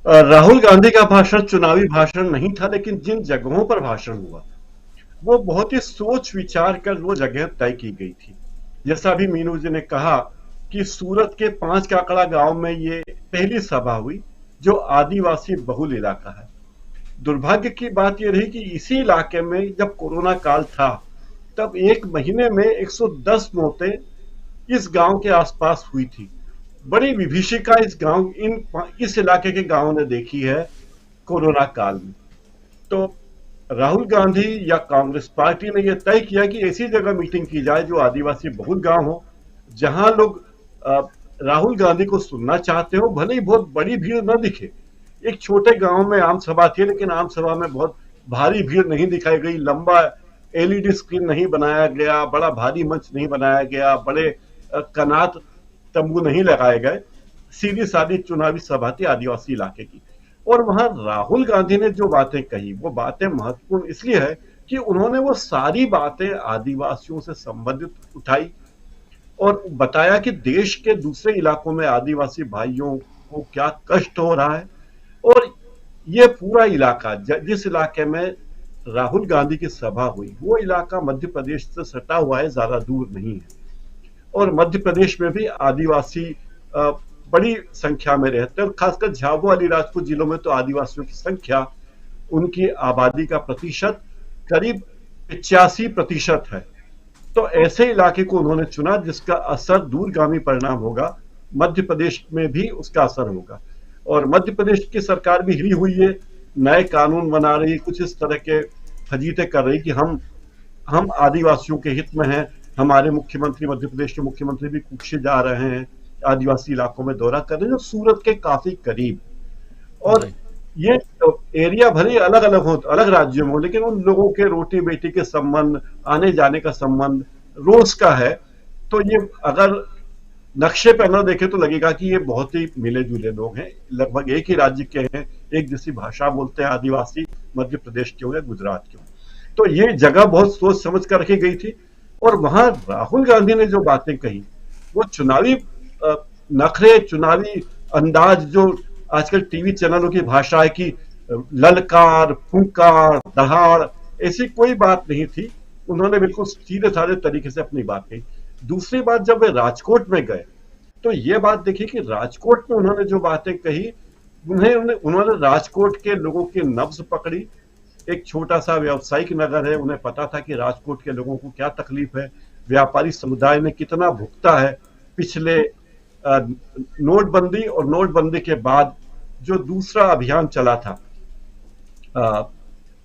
राहुल गांधी का भाषण चुनावी भाषण नहीं था, लेकिन जिन जगहों पर भाषण हुआ वो बहुत ही सोच विचार कर वो जगह तय की गई थी। जैसा अभी मीनू जी ने कहा कि सूरत के 5 काकड़ा गांव में ये पहली सभा हुई जो आदिवासी बहुल इलाका है। दुर्भाग्य की बात यह रही कि इसी इलाके में जब कोरोना काल था तब एक महीने में 110 मौतें इस गांव के आसपास हुई थी। बड़ी विभीषिका इस इलाके के गांवों ने देखी है कोरोना काल में। तो राहुल गांधी या कांग्रेस पार्टी ने यह तय किया कि ऐसी जगह मीटिंग की जाए जो आदिवासी बहुल गांव हो, जहां लोग राहुल गांधी को सुनना चाहते हो, भले ही बहुत बड़ी भीड़ न दिखे। एक छोटे गांव में आम सभा थी, लेकिन आम सभा में बहुत भारी भीड़ नहीं दिखाई गई। लंबा एलईडी स्क्रीन नहीं बनाया गया, बड़ा भारी मंच नहीं बनाया गया, बड़े कनात तंबू नहीं लगाए गए। सीधी सादी चुनावी सभा थी आदिवासी इलाके की। और वहां राहुल गांधी ने जो बातें कही वो बातें महत्वपूर्ण इसलिए है कि उन्होंने वो सारी बातें आदिवासियों से संबंधित उठाई और बताया कि देश के दूसरे इलाकों में आदिवासी भाइयों को क्या कष्ट हो रहा है। और ये पूरा इलाका जिस इलाके में राहुल गांधी की सभा हुई वो इलाका मध्य प्रदेश से सटा हुआ है, ज्यादा दूर नहीं है। और मध्य प्रदेश में भी आदिवासी बड़ी संख्या में रहते हैं, और खासकर झाबुआ अलीराजपुर जिलों में तो आदिवासियों की संख्या, उनकी आबादी का प्रतिशत करीब 85% है। तो ऐसे इलाके को उन्होंने चुना जिसका असर दूरगामी परिणाम होगा, मध्य प्रदेश में भी उसका असर होगा। और मध्य प्रदेश की सरकार भी हिली हुई है, नए कानून बना रही, कुछ इस तरह के फजीते कर रही कि हम आदिवासियों के हित में हैं। हमारे मुख्यमंत्री, मध्य प्रदेश के मुख्यमंत्री भी कुछ जा रहे हैं, आदिवासी इलाकों में दौरा कर रहे हैं जो सूरत के काफी करीब। और ये एरिया भले अलग अलग हो, अलग राज्यों में हो, लेकिन उन लोगों के रोटी बेटी के संबंध, आने जाने का संबंध रोज का है। तो ये अगर नक्शे पर न देखे तो लगेगा कि ये बहुत ही मिले जुले लोग हैं, लगभग एक ही राज्य के हैं, एक जैसी भाषा बोलते हैं आदिवासी, मध्य प्रदेश के हो या गुजरात के हो। तो ये जगह बहुत सोच समझ कर रखी गई थी। और वहां राहुल गांधी ने जो बातें कही वो चुनावी नखरे, चुनावी अंदाज, जो आजकल टीवी चैनलों की भाषा है कि ललकार, फूंकार, दहाड़, ऐसी कोई बात नहीं थी। उन्होंने बिल्कुल सीधे साधे तरीके से अपनी बात कही। दूसरी बात, जब वे राजकोट में गए तो ये बात देखी कि राजकोट में उन्होंने जो बातें कही, उन्होंने राजकोट के लोगों की नब्ज पकड़ी। एक छोटा सा व्यावसायिक नगर है, उन्हें पता था कि राजकोट के लोगों को क्या तकलीफ है, व्यापारी समुदाय ने कितना भुगता है पिछले नोटबंदी और नोटबंदी के बाद जो दूसरा अभियान चला था,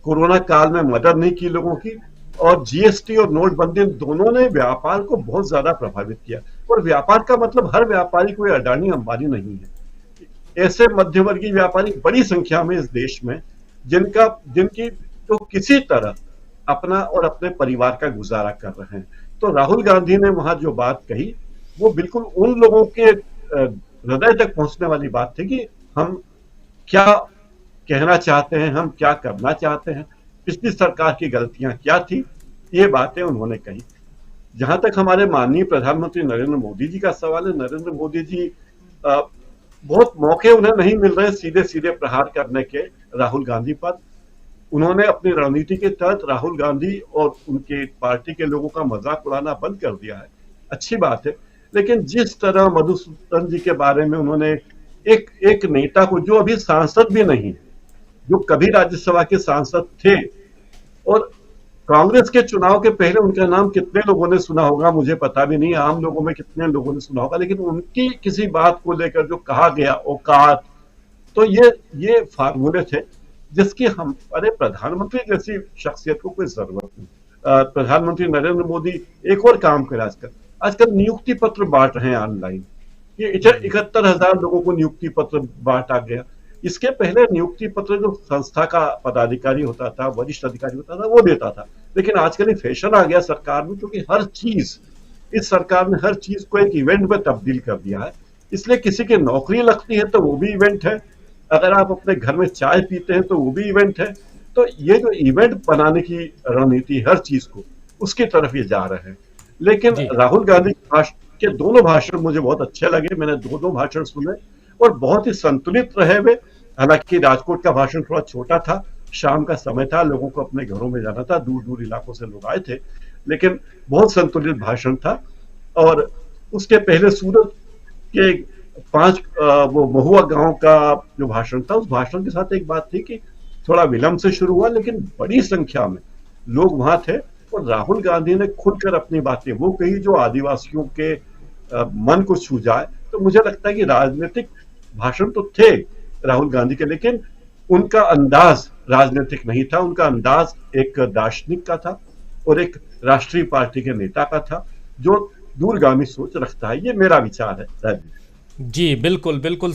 कोरोना काल में मदद नहीं की लोगों की, और जीएसटी और नोटबंदी दोनों ने व्यापार को बहुत ज्यादा प्रभावित किया। और व्यापार का मतलब हर व्यापारी कोई अडानी अंबानी नहीं है। ऐसे मध्यवर्गीय व्यापारी बड़ी संख्या में इस देश में जिनकी तो किसी तरह अपना और अपने परिवार का गुजारा कर रहे हैं। तो राहुल गांधी ने वहां जो बात कही वो बिल्कुल उन लोगों के हृदय तक पहुंचने वाली बात थी कि हम क्या कहना चाहते हैं, हम क्या करना चाहते हैं, पिछली सरकार की गलतियां क्या थी, ये बातें उन्होंने कही। जहां तक हमारे माननीय प्रधानमंत्री नरेंद्र मोदी जी का सवाल है, नरेंद्र मोदी जी बहुत मौके उन्हें नहीं मिल रहे सीधे सीधे प्रहार करने के राहुल गांधी पर। उन्होंने अपनी रणनीति के तहत राहुल गांधी और उनके पार्टी के लोगों का मजाक उड़ाना बंद कर दिया है, अच्छी बात है। लेकिन जिस तरह मधुसूदन जी के बारे में उन्होंने एक नेता को, जो अभी सांसद भी नहीं है, जो कभी राज्यसभा के सांसद थे, और कांग्रेस के चुनाव के पहले उनका नाम कितने लोगों ने सुना होगा मुझे पता भी नहीं, आम लोगों में कितने लोगों ने सुना होगा, लेकिन उनकी किसी बात को लेकर जो कहा गया औकात, तो ये फार्मूले थे जिसकी अरे प्रधानमंत्री जैसी शख्सियत को कोई जरूरत नहीं। प्रधानमंत्री नरेंद्र मोदी एक और काम करे, आजकल नियुक्ति पत्र बांट रहे हैं ऑनलाइन। ये 71,000 लोगों को नियुक्ति पत्र बांटा गया। इसके पहले नियुक्ति पत्र जो संस्था का पदाधिकारी होता था, वरिष्ठ अधिकारी होता था, वो देता था। लेकिन आजकल ये फैशन आ गया सरकार में, क्योंकि हर चीज, इस सरकार ने हर चीज को एक इवेंट में तब्दील कर दिया है। इसलिए किसी की नौकरी लगती है तो वो भी इवेंट है, अगर आप अपने घर में चाय पीते हैं तो वो भी इवेंट है। तो ये जो इवेंट बनाने की रणनीति हर चीज को, उसकी तरफ ये जा रहे हैं। लेकिन राहुल गांधी के दोनों भाषण मुझे बहुत अच्छे लगे, मैंने दो भाषण सुने और बहुत ही संतुलित रहे वे। हालांकि राजकोट का भाषण थोड़ा छोटा था, शाम का समय था, लोगों को अपने घरों में जाना था, दूर दूर इलाकों से लोग आए थे, लेकिन बहुत संतुलित भाषण था। और उसके पहले सूरत के वो महुआ गांव का जो भाषण था, उस भाषण के साथ एक बात थी कि थोड़ा विलंब से शुरू हुआ, लेकिन बड़ी संख्या में लोग वहां थे और राहुल गांधी ने खुलकर अपनी बातें वो कही जो आदिवासियों के मन को छू जाए। तो मुझे लगता है कि राजनीतिक भाषण तो थे राहुल गांधी के, लेकिन उनका अंदाज राजनीतिक नहीं था, उनका अंदाज एक दार्शनिक का था और एक राष्ट्रीय पार्टी के नेता का था जो दूरगामी सोच रखता है। ये मेरा विचार है। जी बिल्कुल बिल्कुल।